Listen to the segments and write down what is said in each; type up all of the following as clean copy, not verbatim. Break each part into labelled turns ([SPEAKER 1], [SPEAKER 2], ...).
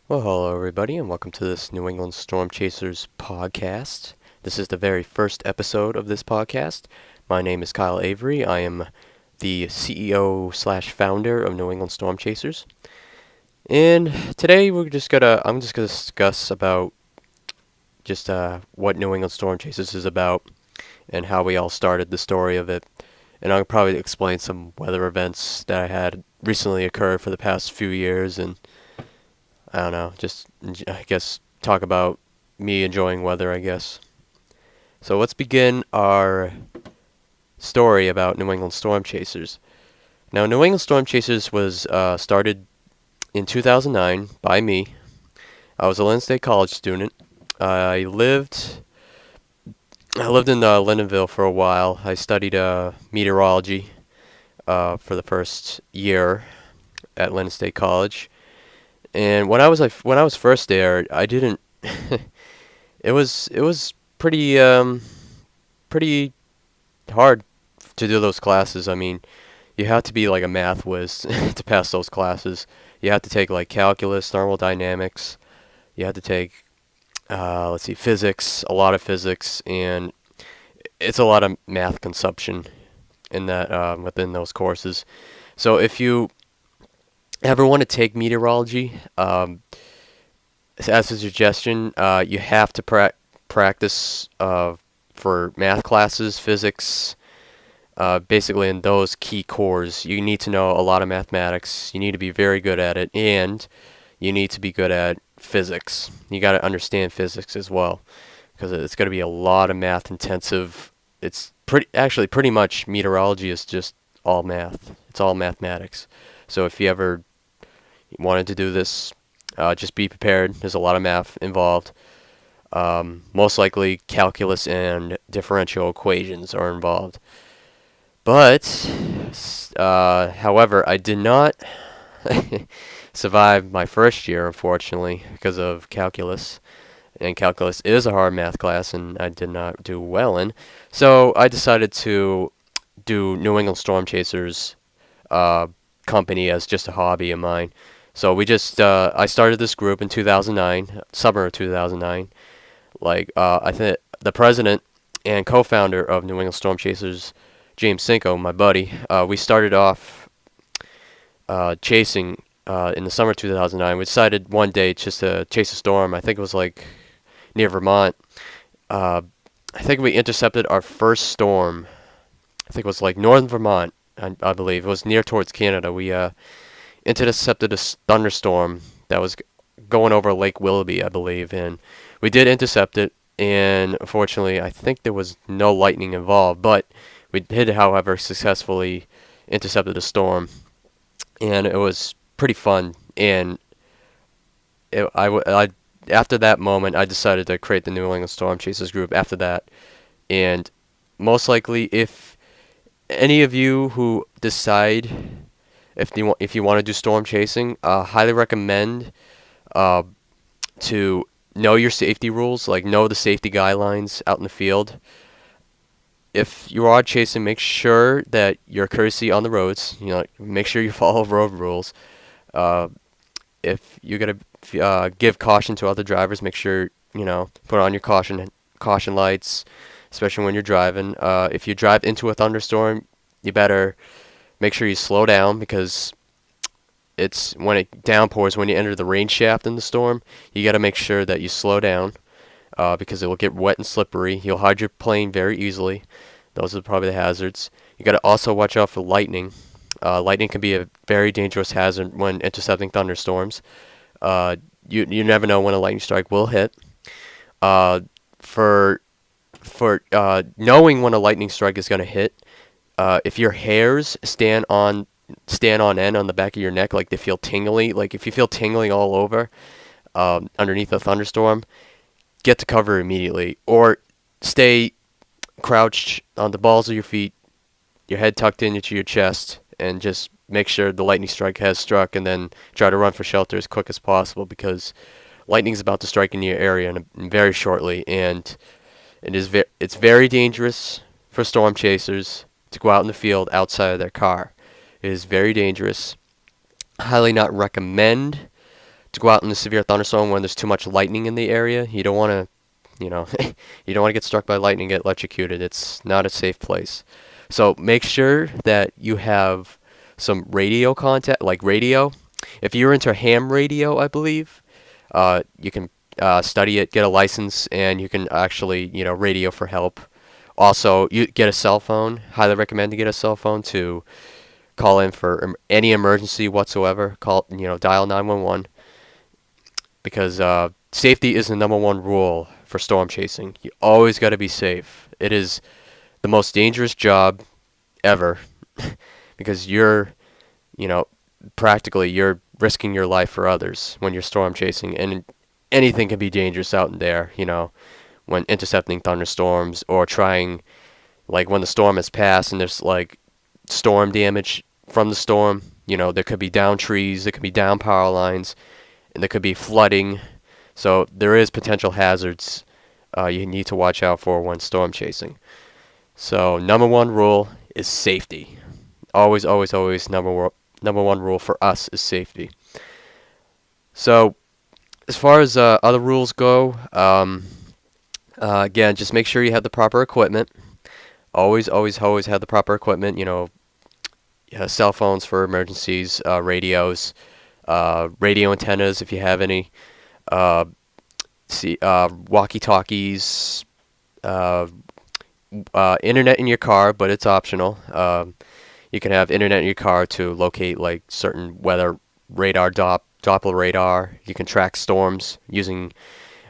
[SPEAKER 1] Well, hello everybody, and welcome to this New England Storm Chasers podcast. This is the very first episode of this podcast. My name is Kyle Avery. I am the CEO slash founder of New England Storm Chasers. And today I'm just gonna discuss about what New England Storm Chasers is about and how we all started the story of it. And I'll probably explain some weather events that I had recently occurred for the past few years, and I don't know, I guess talk about me enjoying weather, I guess. So let's begin our story about New England Storm Chasers. Now, New England Storm Chasers was started in 2009 by me. I was a Lynn State College student. I lived in Lindenville for a while. I studied meteorology for the first year at Lynn State College. And when I was first there, I didn't. It was pretty hard to do those classes. I mean, you have to be like a math whiz to pass those classes. You have to take like calculus, thermodynamics. You have to take physics, a lot of physics, and it's a lot of math consumption in that within those courses. So if you ever want to take meteorology, as a suggestion, you have to practice for math classes, physics, basically in those key cores. You need to know a lot of mathematics. You need to be very good at it, and you need to be good at physics. You got to understand physics as well, because it's going to be a lot of math intensive. It's pretty much meteorology is just all math. It's all mathematics. So if you ever wanted to do this, just be prepared. There's a lot of math involved. Most likely calculus and differential equations are involved. But, however, I did not survive my first year, unfortunately, because of calculus. And calculus is a hard math class, and I did not do well in. So I decided to do New England Storm Chasers company as just a hobby of mine. So I started this group in 2009, summer of 2009. I think the president and co-founder of New England Storm Chasers, James Cinco, my buddy, we started off chasing in the summer of 2009. We decided one day just to chase a storm. I think it was like near Vermont. I think we intercepted our first storm. I think it was like northern Vermont, I believe. It was near towards Canada. We intercepted a thunderstorm that was going over Lake Willoughby, I believe, and we did intercept it, and unfortunately I think there was no lightning involved, but we did, however, successfully intercepted a storm, and it was pretty fun. And after that moment, I decided to create the New England Storm Chasers group after that. And most likely, if any of you who decide if you want to do storm chasing, highly recommend to know your safety rules, like know the safety guidelines out in the field. If you are chasing, make sure that you're courtesy on the roads. Make sure you follow road rules. If you're gonna give caution to other drivers, make sure put on your caution lights, especially when you're driving. If you drive into a thunderstorm, you better make sure you slow down, because it's when it downpours, when you enter the rain shaft in the storm, you got to make sure that you slow down, because it will get wet and slippery. You'll hide your plane very easily. Those are probably the hazards. You got to also watch out for lightning. Lightning can be a very dangerous hazard when intercepting thunderstorms. You never know when a lightning strike will hit. For knowing when a lightning strike is going to hit, if your hairs stand on end on the back of your neck, like they feel tingly, like if you feel tingling all over underneath a thunderstorm, get to cover immediately, or stay crouched on the balls of your feet, your head tucked into your chest, and just make sure the lightning strike has struck, and then try to run for shelter as quick as possible, because lightning's about to strike in your area very shortly, and it's very dangerous for storm chasers to go out in the field outside of their car. It is very dangerous. I highly not recommend to go out in a severe thunderstorm when there's too much lightning in the area. You don't want to, you don't want to get struck by lightning, get electrocuted. It's not a safe place. So make sure that you have some radio contact, like radio. If you're into ham radio, I believe, you can study it, get a license, and you can actually, radio for help. Also, you get a cell phone. Highly recommend to get a cell phone to call in for any emergency whatsoever. Dial 911, because safety is the number one rule for storm chasing. You always got to be safe. It is the most dangerous job ever because practically you're risking your life for others when you're storm chasing, and anything can be dangerous out in there, when intercepting thunderstorms or trying, like when the storm has passed and there's like storm damage from the storm. There could be down trees, there could be down power lines, and there could be flooding. So there is potential hazards you need to watch out for when storm chasing. So number one rule is safety. Always, always, always number one rule for us is safety. So as far as other rules go, again, just make sure you have the proper equipment. Always, always, always have the proper equipment. Cell phones for emergencies, radios, radio antennas if you have any, walkie-talkies, internet in your car, but it's optional. You can have internet in your car to locate like certain weather radar, Doppler radar. You can track storms using.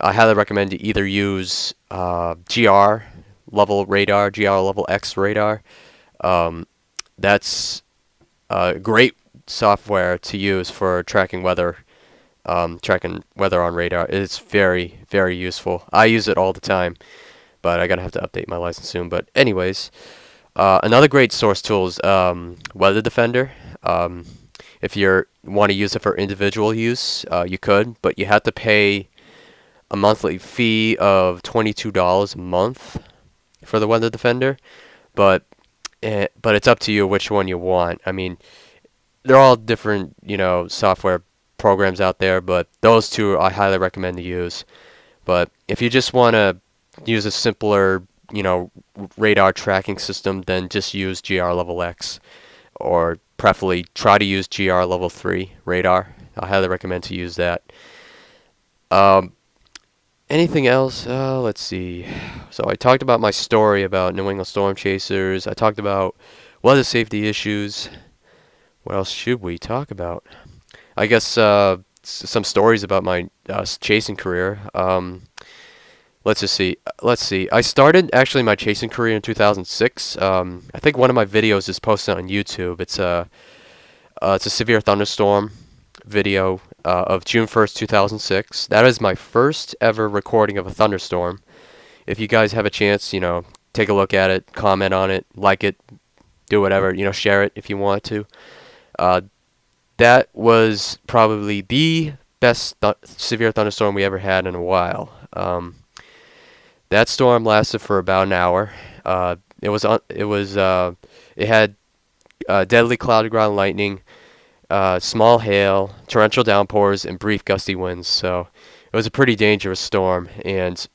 [SPEAKER 1] I highly recommend to either use GR level radar, GR level X radar. That's great software to use for tracking weather on radar. It's very, very useful. I use it all the time, but I gotta have to update my license soon. But anyways, another great source tool is Weather Defender. If you want to use it for individual use, you could, but you have to pay a monthly fee of $22 a month for the Weather Defender. But it's up to you which one you want. I mean, they're all different, software programs out there, but those two I highly recommend to use. But if you just want to use a simpler, radar tracking system, then just use GR Level X, or preferably try to use GR Level 3 radar. I highly recommend to use that. Anything else? Let's see. So I talked about my story about New England storm chasers. I talked about weather safety issues. What else should we talk about? I guess some stories about my chasing career. Let's see. I started actually my chasing career in 2006. I think one of my videos is posted on YouTube. It's a severe thunderstorm video of June 1st, 2006. That is my first ever recording of a thunderstorm. If you guys have a chance, take a look at it, comment on it, like it, do whatever, share it if you want to. That was probably the best severe thunderstorm we ever had in a while. That storm lasted for about an hour. It had deadly cloud ground lightning, small hail, torrential downpours, and brief gusty winds. So it was a pretty dangerous storm, and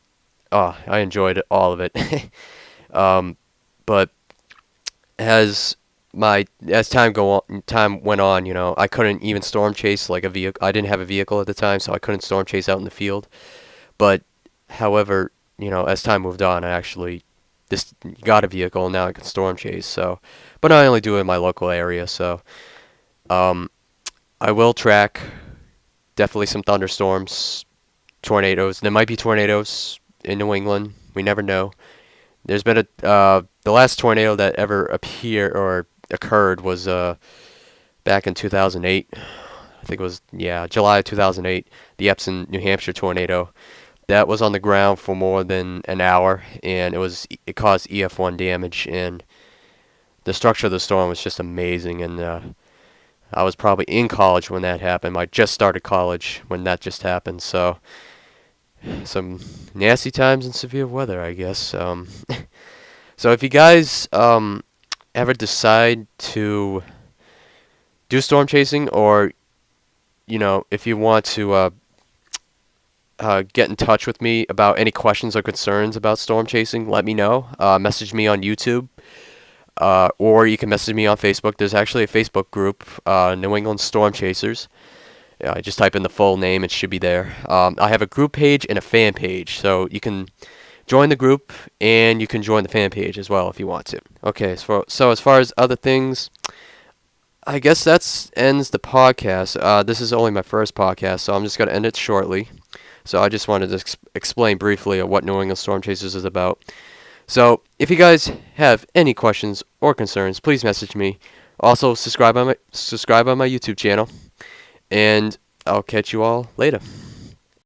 [SPEAKER 1] I enjoyed all of it. But as time went on, I couldn't even storm chase like a vehicle. I didn't have a vehicle at the time, so I couldn't storm chase out in the field. But however, as time moved on, I actually just got a vehicle, and now I can storm chase. So, but I only do it in my local area. So, I will track definitely some thunderstorms, tornadoes. There might be tornadoes in New England. We never know. There's been the last tornado that ever occurred was back in 2008. I think it was July 2008. The Epsom, New Hampshire tornado. That was on the ground for more than an hour, and it caused EF1 damage, and the structure of the storm was just amazing. And I was probably in college when that happened. I just started college when that just happened. So some nasty times and severe weather, I guess. So if you guys ever decide to do storm chasing, or if you want to get in touch with me about any questions or concerns about storm chasing, let me know. Message me on YouTube, or you can message me on Facebook. There's actually a Facebook group, New England Storm Chasers. Yeah, just type in the full name, it should be there. I have a group page and a fan page, so you can join the group and you can join the fan page as well if you want to. Okay, so as far as other things, I guess that ends the podcast. This is only my first podcast, so I'm just going to end it shortly. So I just wanted to explain briefly what New England Storm Chasers is about. So if you guys have any questions or concerns, please message me. Also, subscribe on my YouTube channel, and I'll catch you all later.